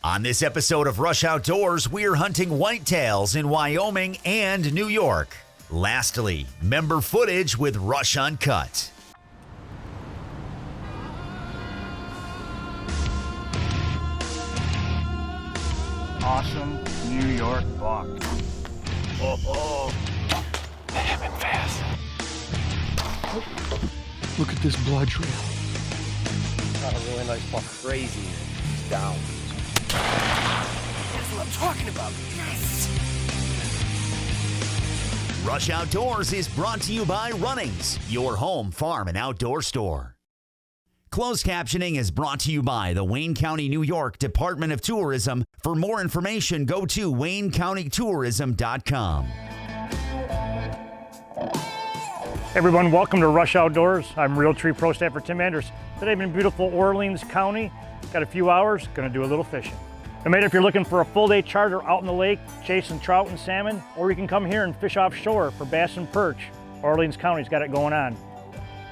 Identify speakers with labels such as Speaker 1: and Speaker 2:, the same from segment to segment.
Speaker 1: On this episode of Rush Outdoors, we're hunting whitetails in Wyoming and New York. Lastly, member footage with Rush Uncut.
Speaker 2: Awesome New York buck. Oh.
Speaker 3: That happened fast.
Speaker 4: Look at this blood trail.
Speaker 3: Got a really nice buck. Crazy. He's down. That's what I'm talking about. Yes!
Speaker 1: Rush Outdoors is brought to you by Runnings, your home farm and outdoor store. Closed captioning is brought to you by the Wayne County, New York Department of Tourism. For more information, go to waynecountytourism.com.
Speaker 2: Hey everyone, welcome to Rush Outdoors. I'm Realtree Pro Staffer Tim Anders. Today I'm in beautiful Orleans County. Got a few hours, gonna do a little fishing. No matter if you're looking for a full day charter out in the lake, chasing trout and salmon, or you can come here and fish offshore for bass and perch. Orleans County's got it going on.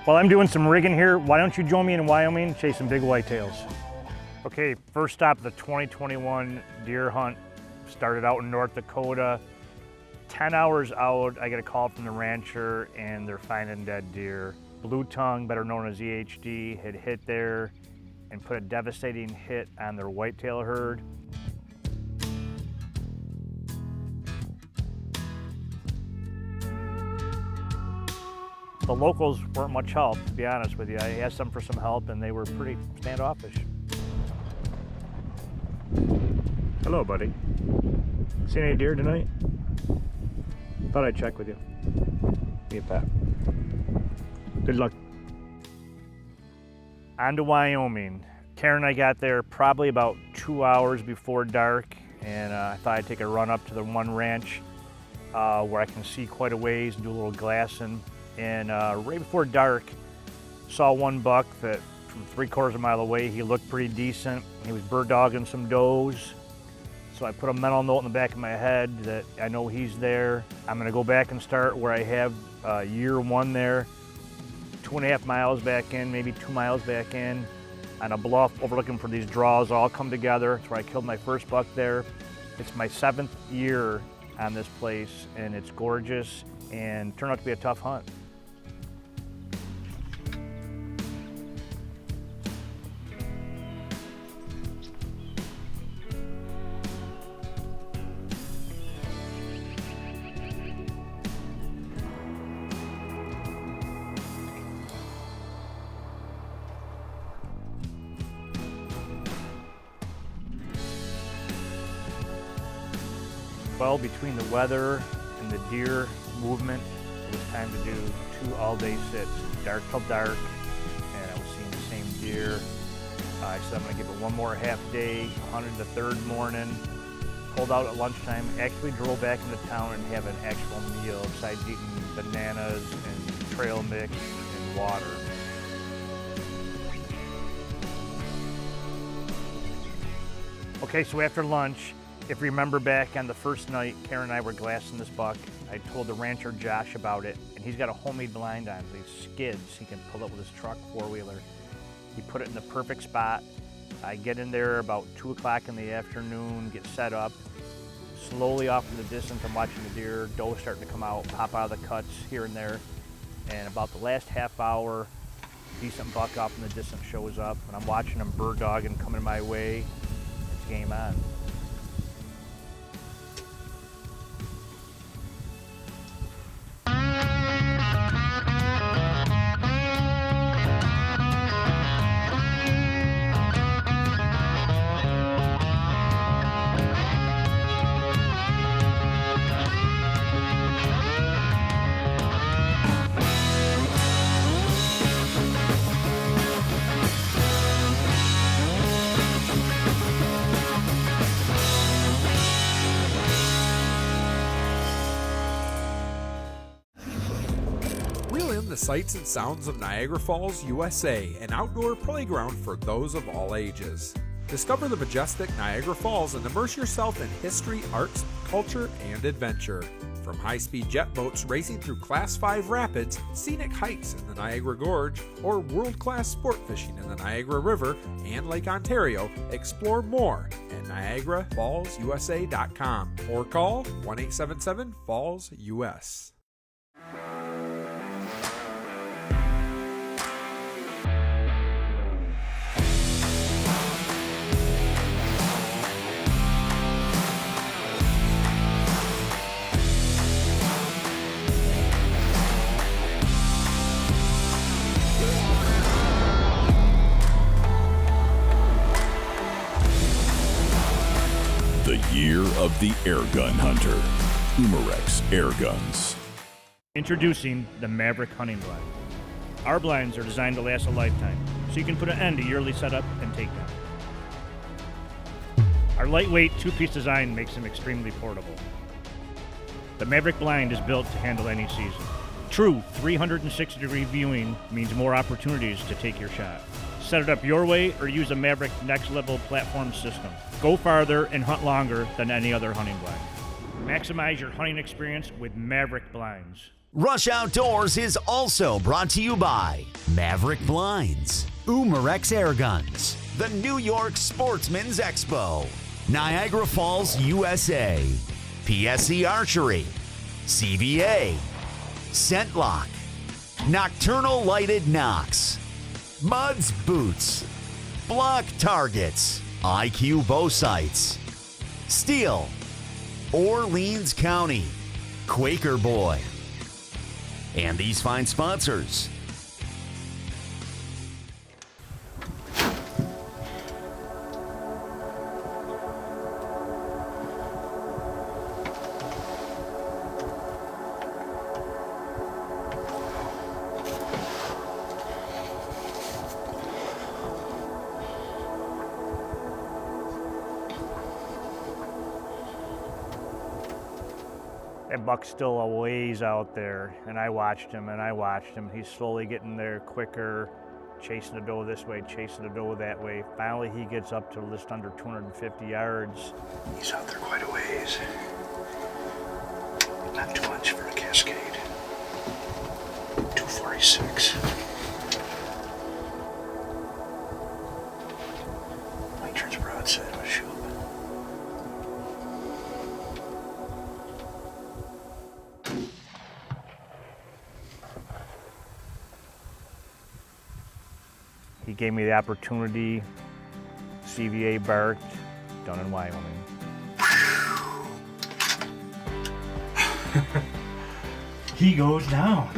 Speaker 2: While I'm doing some rigging here, why don't you join me in Wyoming chasing big whitetails? Okay, first stop, the 2021 deer hunt. Started out in North Dakota. 10 hours out, I get a call from the rancher and they're finding dead deer. Blue tongue, better known as EHD, had hit there and put a devastating hit on their whitetail herd. The locals weren't much help, to be honest with you. I asked them for some help and they were pretty standoffish. Hello, buddy. Seen any deer tonight? Thought I'd check with you. Be a pat. Good luck. On to Wyoming. Karen and I got there probably about 2 hours before dark, and I thought I'd take a run up to the one ranch where I can see quite a ways and do a little glassing. And right before dark, saw one buck that from 3/4 mile away, he looked pretty decent. He was bird dogging some does. So I put a mental note in the back of my head that I know he's there. I'm gonna go back and start where I have year one there, 2.5 miles back in, maybe 2 miles back in, on a bluff overlooking for these draws all come together. That's where I killed my first buck there. It's my 7th year on this place and it's gorgeous and turned out to be a tough hunt. Well, between the weather and the deer movement, it was time to do 2 all-day sits, dark till dark, and I was seeing the same deer. I said I'm gonna give it one more half day, hunted the 3rd morning, pulled out at lunchtime, actually drove back into town and have an actual meal besides eating bananas and trail mix and water. Okay, so after lunch, if you remember back on the first night, Karen and I were glassing this buck. I told the rancher Josh about it, and he's got a homemade blind on these skids. He can pull it with his truck, 4-wheeler. He put it in the perfect spot. I get in there about 2 o'clock in the afternoon, get set up. Slowly off in the distance, I'm watching the deer, doe starting to come out, pop out of the cuts here and there. And about the last half hour, decent buck off in the distance shows up, and I'm watching him bird dogging coming my way. It's game on.
Speaker 5: The sights and sounds of Niagara Falls, USA, an outdoor playground for those of all ages. Discover the majestic Niagara Falls and immerse yourself in history, arts, culture, and adventure. From high-speed jet boats racing through Class 5 rapids, scenic hikes in the Niagara Gorge, or world-class sport fishing in the Niagara River and Lake Ontario, explore more at NiagaraFallsUSA.com or call 1-877-FALLS-US.
Speaker 6: The year of the airgun hunter. Umarex Air Guns.
Speaker 2: Introducing the Maverick Hunting Blind. Our blinds are designed to last a lifetime, so you can put an end to yearly setup and takedown. Our lightweight two-piece design makes them extremely portable. The Maverick blind is built to handle any season. True 360-degree viewing means more opportunities to take your shot. Set it up your way or use a Maverick next-level platform system. Go farther and hunt longer than any other hunting blind. Maximize your hunting experience with Maverick blinds.
Speaker 1: Rush Outdoors is also brought to you by Maverick Blinds, Umarex Air Guns, the New York Sportsman's Expo, Niagara Falls, USA, PSE Archery, CVA, Scentlock, Nocturnal Lighted Knox, Muds Boots, Block Targets, IQ Bow Sights, Steel, Orleans County, Quaker Boy, and these fine sponsors.
Speaker 2: That buck's still a ways out there, and I watched him. He's slowly getting there quicker, chasing the doe this way, chasing the doe that way. Finally, he gets up to just under 250 yards.
Speaker 4: He's out there quite a ways. Not too much for a cascade. 246. He turns broadside of a shoe.
Speaker 2: He gave me the opportunity. CVA barked, down in Wyoming.
Speaker 4: He goes down.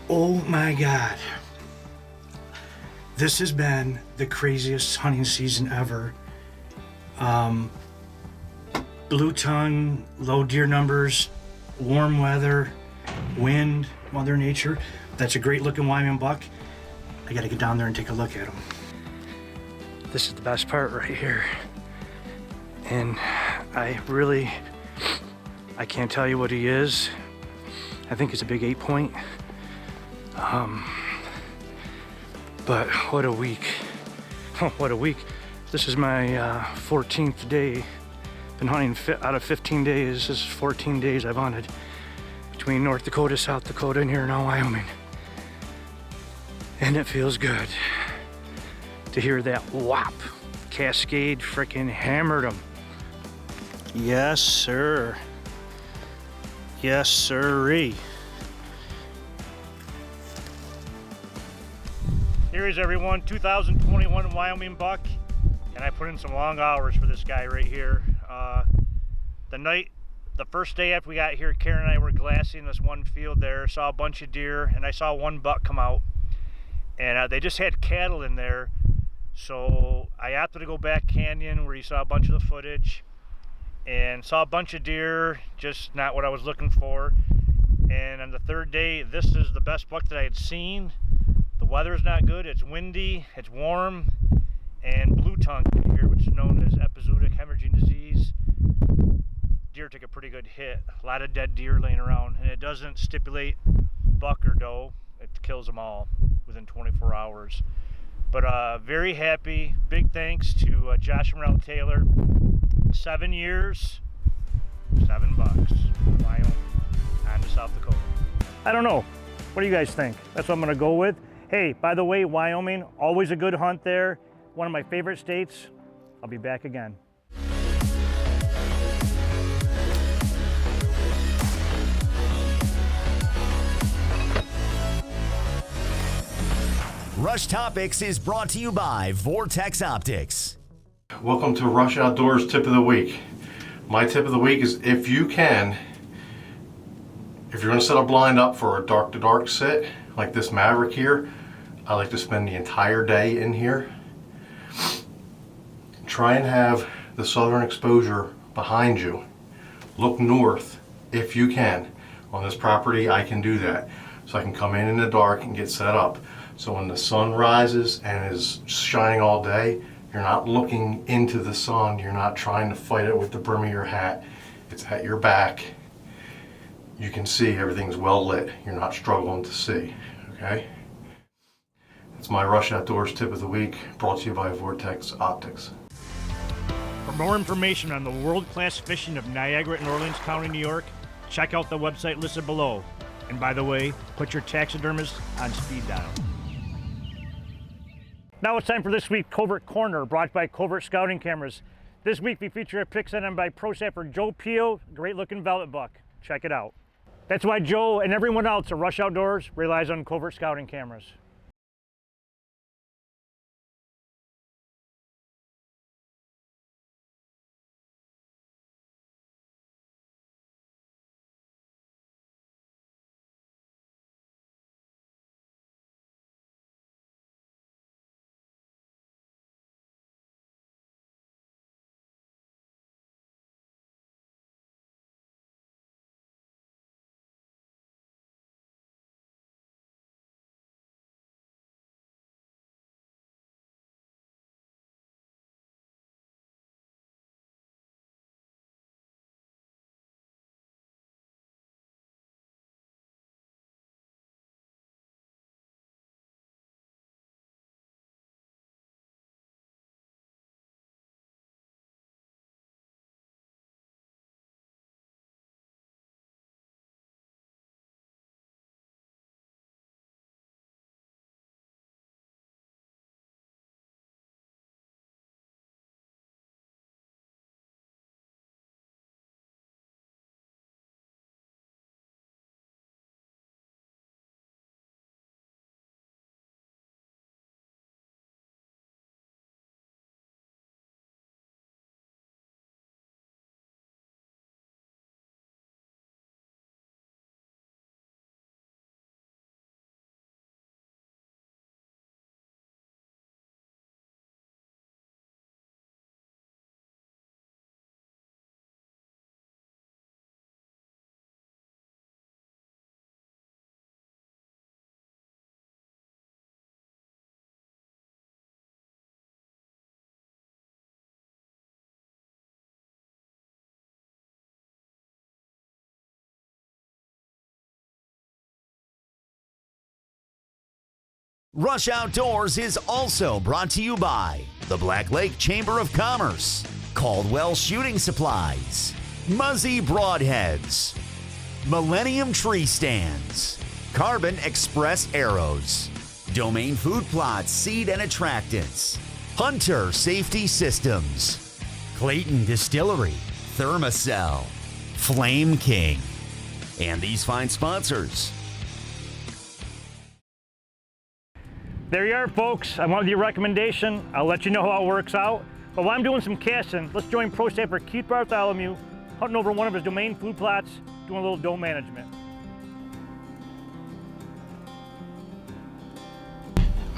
Speaker 4: Oh my God. This has been the craziest hunting season ever. Blue tongue, low deer numbers, warm weather, wind, Mother Nature. That's a great looking Wyoming buck. I gotta get down there and take a look at him. This is the best part right here. And I can't tell you what he is. I think it's a big 8-point. But what a week. What a week. This is my 14th day. Been hunting out of 15 days. This is 14 days I've hunted between North Dakota, South Dakota, and here now Wyoming. And it feels good to hear that whop. Cascade frickin' hammered him. Yes, sir. Yes, sirree.
Speaker 2: Here is everyone, 2021 Wyoming buck, and I put in some long hours for this guy right here. The first day after we got here, Karen and I were glassing this one field there, saw a bunch of deer, and I saw one buck come out, and they just had cattle in there, so I opted to go back canyon where you saw a bunch of the footage, and saw a bunch of deer, just not what I was looking for. And on the third day, this is the best buck that I had seen. The weather's not good, it's windy, it's warm, and blue tongue here, which is known as epizootic hemorrhaging disease. Deer took a pretty good hit. A lot of dead deer laying around, and it doesn't stipulate buck or doe. It kills them all within 24 hours. But very happy. Big thanks to Josh and Ralph Taylor. 7 years, $7. Wyoming and South Dakota. I don't know. What do you guys think? That's what I'm gonna go with. Hey, by the way, Wyoming, always a good hunt there. One of my favorite states. I'll be back again.
Speaker 1: Rush Topics is brought to you by Vortex Optics.
Speaker 7: Welcome to Rush Outdoors Tip of the Week. My tip of the week is if you're going to set a blind up for a dark to dark sit, like this Maverick here, I like to spend the entire day in here. Try and have the southern exposure behind you. Look north if you can. On this property, I can do that. So I can come in the dark and get set up. So when the sun rises and is shining all day, you're not looking into the sun. You're not trying to fight it with the brim of your hat. It's at your back. You can see everything's well lit. You're not struggling to see, okay? It's my Rush Outdoors Tip of the Week, brought to you by Vortex Optics.
Speaker 2: For more information on the world-class fishing of Niagara and Orleans County, New York, check out the website listed below. And by the way, put your taxidermist on speed dial. Now it's time for this week's Covert Corner, brought by Covert Scouting Cameras. This week we feature a pick sent in by pro staffer Joe Pio, great looking velvet buck. Check it out. That's why Joe and everyone else at Rush Outdoors relies on Covert Scouting Cameras.
Speaker 1: Rush Outdoors is also brought to you by the Black Lake Chamber of Commerce, Caldwell Shooting Supplies, Muzzy Broadheads, Millennium Tree Stands, Carbon Express Arrows, Domain Food Plots Seed and Attractants, Hunter Safety Systems, Clayton Distillery, Thermacell, Flame King, and these fine sponsors.
Speaker 2: There you are, folks. I wanted your recommendation. I'll let you know how it works out. But while I'm doing some casting, let's join pro staffer Keith Bartholomew, hunting over one of his domain food plots, doing a little doe management.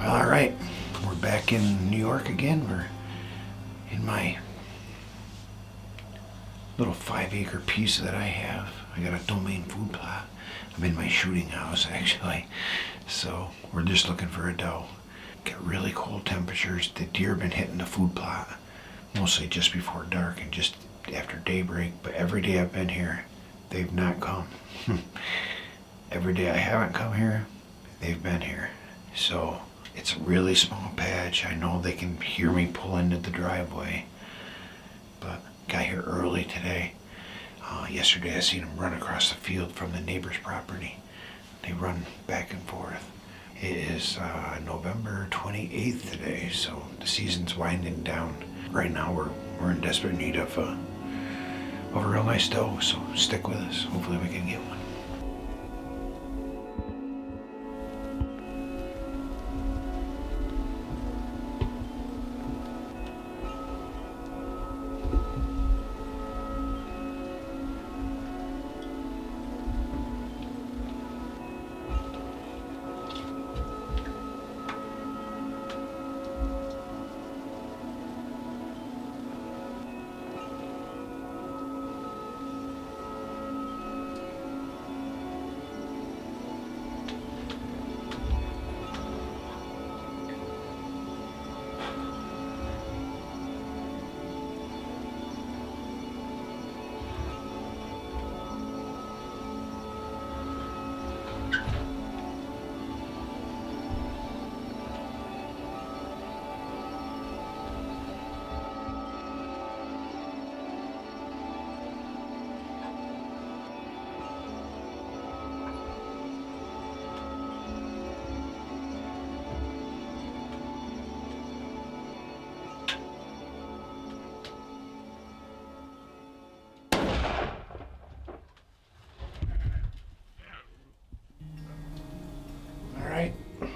Speaker 8: All right, we're back in New York again. We're in my little 5-acre piece that I have. I got a domain food plot. I'm in my shooting house, actually. So we're just looking for a doe. Get really cold temperatures. The deer have been hitting the food plot mostly just before dark and just after daybreak. But every day I've been here, they've not come. Every day I haven't come here, they've been here. So It's a really small patch. I know they can hear me pull into the driveway, but got here early today. Yesterday I seen them run across the field from the neighbor's property. They run back and forth. It is November 28th today, so the season's winding down. Right now we're in desperate need of a real nice doe, so stick with us. Hopefully we can get one.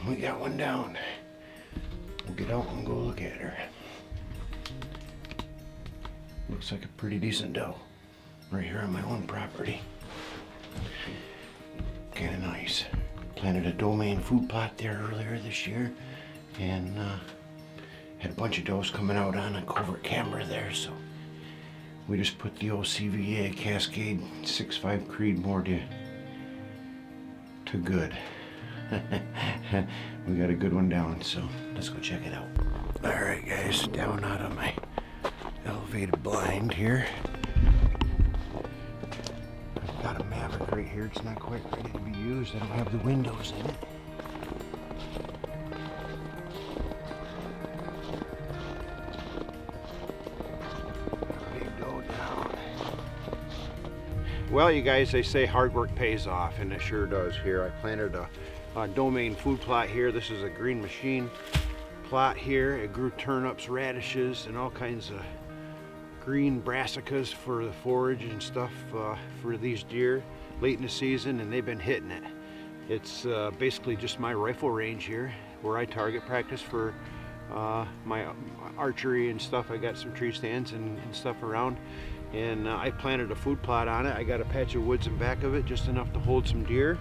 Speaker 8: We got one down. We'll get out and go look at her. Looks like a pretty decent doe. Right here on my own property. Kinda nice. Planted a domain food plot there earlier this year, and had a bunch of does coming out on a covert camera there, so we just put the old CVA Cascade 6.5 Creedmoor to good. We got a good one down, so let's go check it out. All right, guys, down out of my elevated blind here. I've got a Maverick right here. It's not quite ready to be used. I don't have the windows in it. Big doe down. Well, you guys, they say hard work pays off, and it sure does here. I planted a domain food plot here. This is a green machine plot here. It grew turnips, radishes, and all kinds of green brassicas for the forage and stuff for these deer late in the season, and they've been hitting it. It's basically just my rifle range here where I target practice for my archery and stuff. I got some tree stands and stuff around, and I planted a food plot on it. I got a patch of woods in back of it, just enough to hold some deer.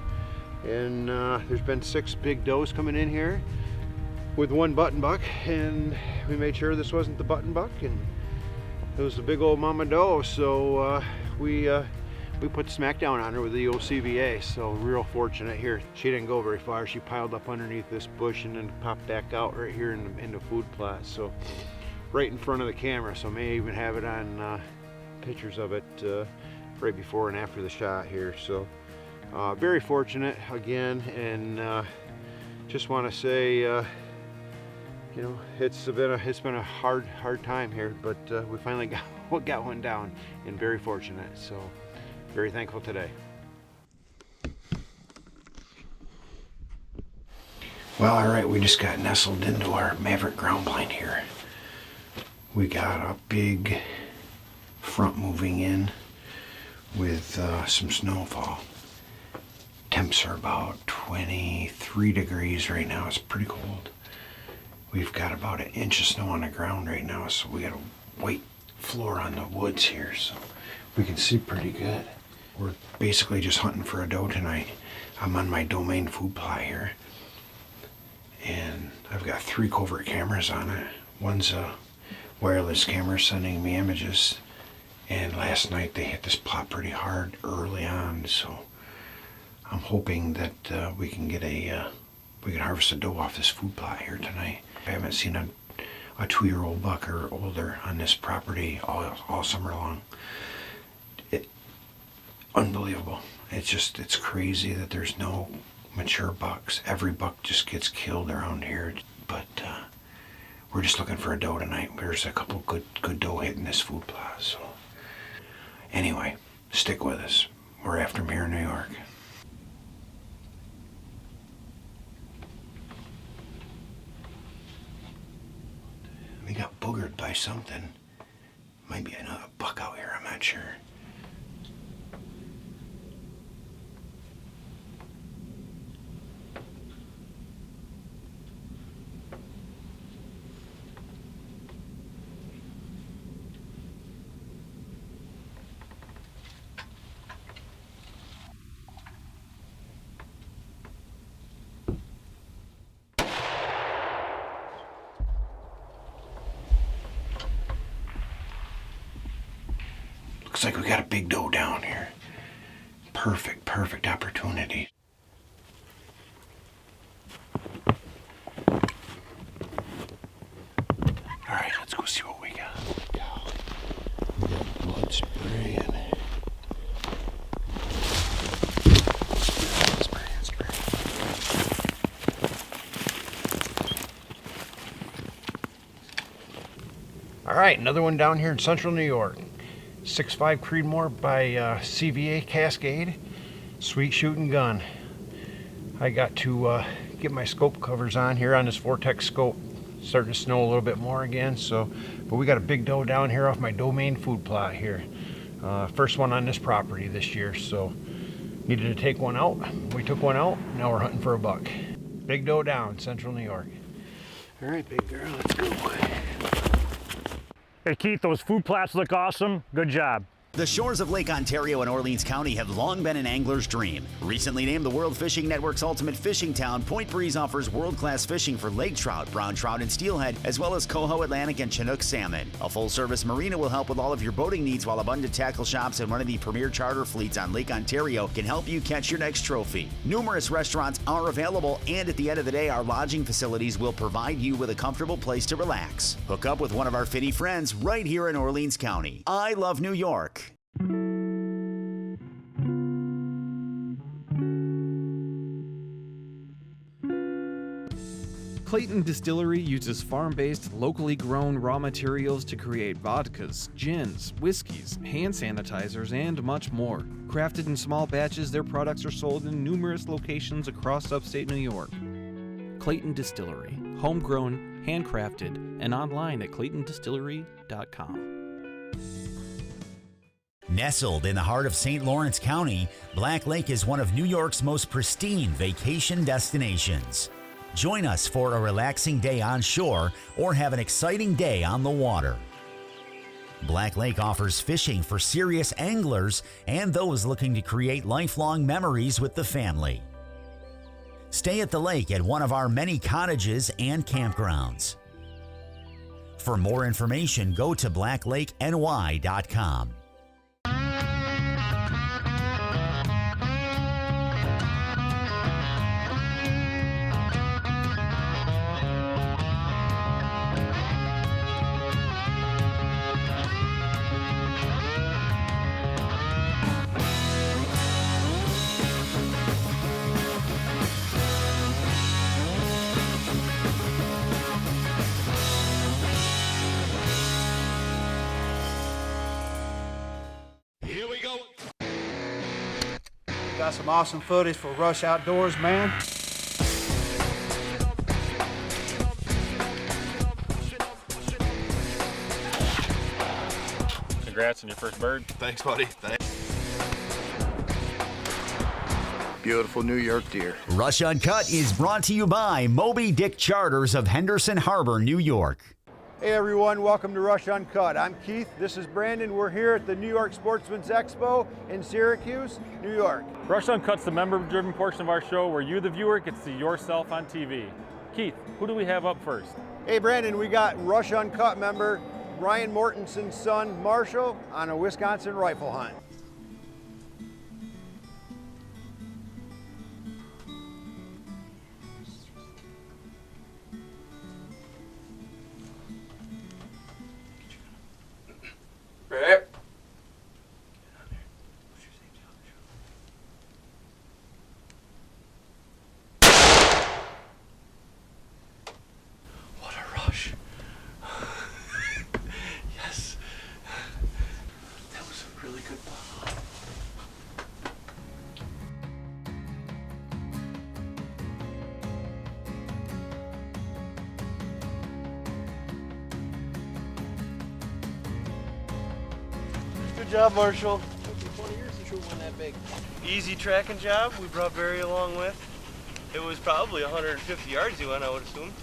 Speaker 8: And there's been 6 big does coming in here with 1 button buck, and we made sure this wasn't the button buck, and it was the big old mama doe. So we put smackdown on her with the old CVA. So real fortunate here. She didn't go very far. She piled up underneath this bush and then popped back out right here in the food plot. So right in front of the camera. So may even have it on pictures of it right before and after the shot here. So. Very fortunate again, and just want to say, you know, it's been a hard time here, but we finally got one down, and very fortunate. So, very thankful today. Well, all right, we just got nestled into our Maverick ground blind here. We got a big front moving in with some snowfall. Temps are about 23 degrees right now. It's pretty cold. We've got about 1 inch of snow on the ground right now, so we got a white floor on the woods here, so we can see pretty good. We're basically just hunting for a doe tonight. I'm on my domain food plot here, and I've got 3 covert cameras on it. One's a wireless camera sending me images, and last night they hit this plot pretty hard early on, so I'm hoping that we can get we can harvest a doe off this food plot here tonight. I haven't seen a 2-year-old buck or older on this property all summer long. Unbelievable. It's crazy that there's no mature bucks. Every buck just gets killed around here, but we're just looking for a doe tonight. There's a couple good doe hitting this food plot, so anyway, stick with us. We're after them here in New York. We got boogered by something. Might be another buck out here, I'm not sure. Looks like we got a big doe down here. Perfect opportunity. All right, let's go see what we got. We got blood spraying. Spraying. All right, another one down here in central New York. 6.5 Creedmoor by CVA Cascade. Sweet shooting gun. I got to get my scope covers on here on this Vortex scope. Starting to snow a little bit more again, but we got a big doe down here off my domain food plot here. First one on this property this year, so needed to take one out. We took one out, now we're hunting for a buck. Big doe down, central New York. All right, big girl, let's go.
Speaker 2: Hey Keith, those food plots look awesome. Good job.
Speaker 1: The shores of Lake Ontario and Orleans County have long been an angler's dream. Recently named the World Fishing Network's ultimate fishing town, Point Breeze offers world-class fishing for lake trout, brown trout, and steelhead, as well as coho, Atlantic, and Chinook salmon. A full-service marina will help with all of your boating needs, while abundant tackle shops and one of the premier charter fleets on Lake Ontario can help you catch your next trophy. Numerous restaurants are available, and at the end of the day, our lodging facilities will provide you with a comfortable place to relax. Hook up with one of our finny friends right here in Orleans County. I love New York.
Speaker 9: Clayton Distillery uses farm-based, locally grown raw materials to create vodkas, gins, whiskeys, hand sanitizers, and much more. Crafted in small batches, their products are sold in numerous locations across upstate New York. Clayton Distillery, homegrown, handcrafted, and online at claytondistillery.com.
Speaker 1: Nestled in the heart of St. Lawrence County, Black Lake is one of New York's most pristine vacation destinations. Join us for a relaxing day on shore or have an exciting day on the water. Black Lake offers fishing for serious anglers and those looking to create lifelong memories with the family. Stay at the lake at one of our many cottages and campgrounds. For more information, go to blacklakeny.com.
Speaker 3: Got some awesome footage for Rush Outdoors, man.
Speaker 10: Congrats on your first bird.
Speaker 11: Thanks, buddy. Thanks. Beautiful New York deer.
Speaker 1: Rush Uncut is brought to you by Moby Dick Charters of Henderson Harbor, New York.
Speaker 3: Hey everyone, welcome to Rush Uncut. I'm Keith, this is Brandon. We're here at the New York Sportsman's Expo in Syracuse, New York.
Speaker 10: Rush Uncut's the member-driven portion of our show where you, the viewer, get to see yourself on TV. Keith, who do we have up first?
Speaker 3: Hey Brandon, we got Rush Uncut member Ryan Mortenson's son, Marshall, on a Wisconsin rifle hunt.
Speaker 8: good buck.
Speaker 12: Good job, Marshall. Took me 20 years to shoot one that big. Easy tracking job. We brought Barry along with. It was probably 150 yards he went, I would assume.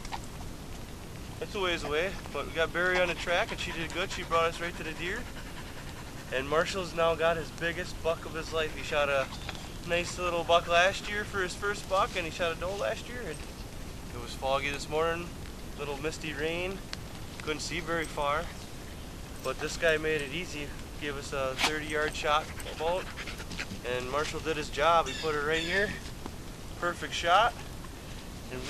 Speaker 12: That's a ways away, but we got Barry on the track and she did good. She brought us right to the deer. And Marshall's now got his biggest buck of his life. He shot a nice little buck last year for his first buck, and he shot a doe last year. And it was foggy this morning, little misty rain. Couldn't see very far, but this guy made it easy. Gave us a 30-yard shot about, and Marshall did his job. He put it right here, perfect shot, and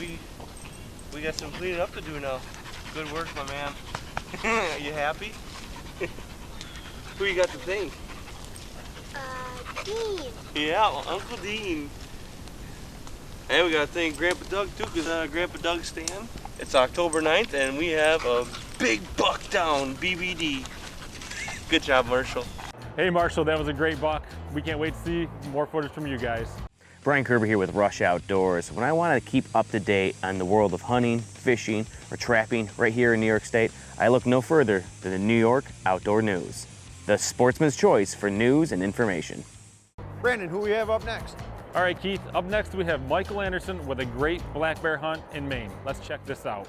Speaker 12: we got some cleaning up to do now. Good work, my man. Are you happy? Who you got to thank?
Speaker 13: Dean.
Speaker 12: Yeah, well, Uncle Dean. And we got to thank Grandpa Doug too, because Grandpa Doug's staying. It's October 9th, and we have a big buck down, BBD. Good job, Marshall.
Speaker 10: Hey Marshall, that was a great buck. We can't wait to see more footage from you guys.
Speaker 14: Brian Kerber here with Rush Outdoors. When I want to keep up to date on the world of hunting, fishing, or trapping right here in New York State, I look no further than the New York Outdoor News, the sportsman's choice for news and information.
Speaker 3: Brandon, who we have up next?
Speaker 10: All right, Keith, up next we have Michael Anderson with a great black bear hunt in Maine. Let's check this out.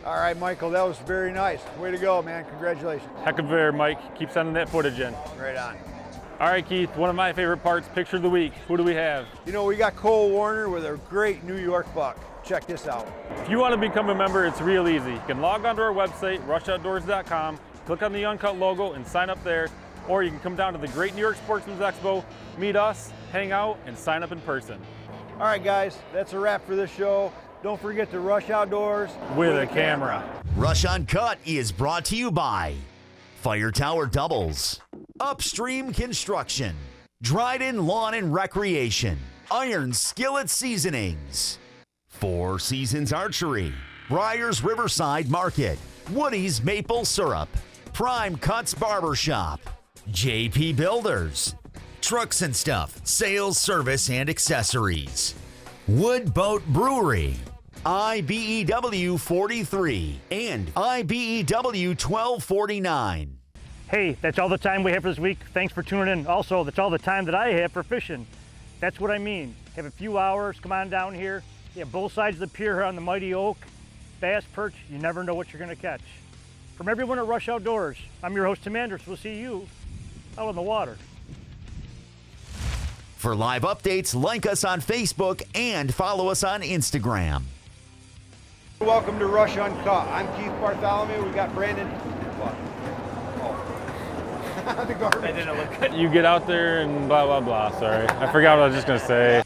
Speaker 3: All right, Michael, that was very nice. Way to go, man. Congratulations.
Speaker 10: Heck of a bear, Mike. Keep sending that footage in.
Speaker 3: Right on.
Speaker 10: All right, Keith, one of my favorite parts, picture of the week. Who do we have?
Speaker 3: You know, we got Cole Warner with a great New York buck. Check this out.
Speaker 10: If you want to become a member, it's real easy. You can log onto our website, rushoutdoors.com, click on the Uncut logo and sign up there, or you can come down to the Great New York Sportsman's Expo, meet us, hang out, and sign up in person.
Speaker 3: All right, guys, that's a wrap for this show. Don't forget to Rush Outdoors
Speaker 10: with a camera.
Speaker 1: Rush Uncut is brought to you by Fire Tower Doubles, Upstream Construction, Dryden Lawn and Recreation, Iron Skillet Seasonings, Four Seasons Archery, Briar's Riverside Market, Woody's Maple Syrup, Prime Cuts Barbershop, JP Builders, Trucks and Stuff, Sales, Service, and Accessories, Wood Boat Brewery, IBEW 43, and IBEW 1249.
Speaker 2: Hey, that's all the time we have for this week. Thanks for tuning in. Also, that's all the time that I have for fishing. That's what I mean. Have a few hours, come on down here. You have both sides of the pier here on the Mighty Oak. Bass, perch, you never know what you're gonna catch. From everyone at Rush Outdoors, I'm your host, Tim Anders. We'll see you out on the water.
Speaker 1: For live updates, like us on Facebook and follow us on Instagram.
Speaker 3: Welcome to Rush Uncut. I'm Keith Bartholomew. We got Brandon. What? Oh. The garbage.
Speaker 10: I didn't look good. You get out there and blah, blah, blah. Sorry. I forgot what I was just going to say.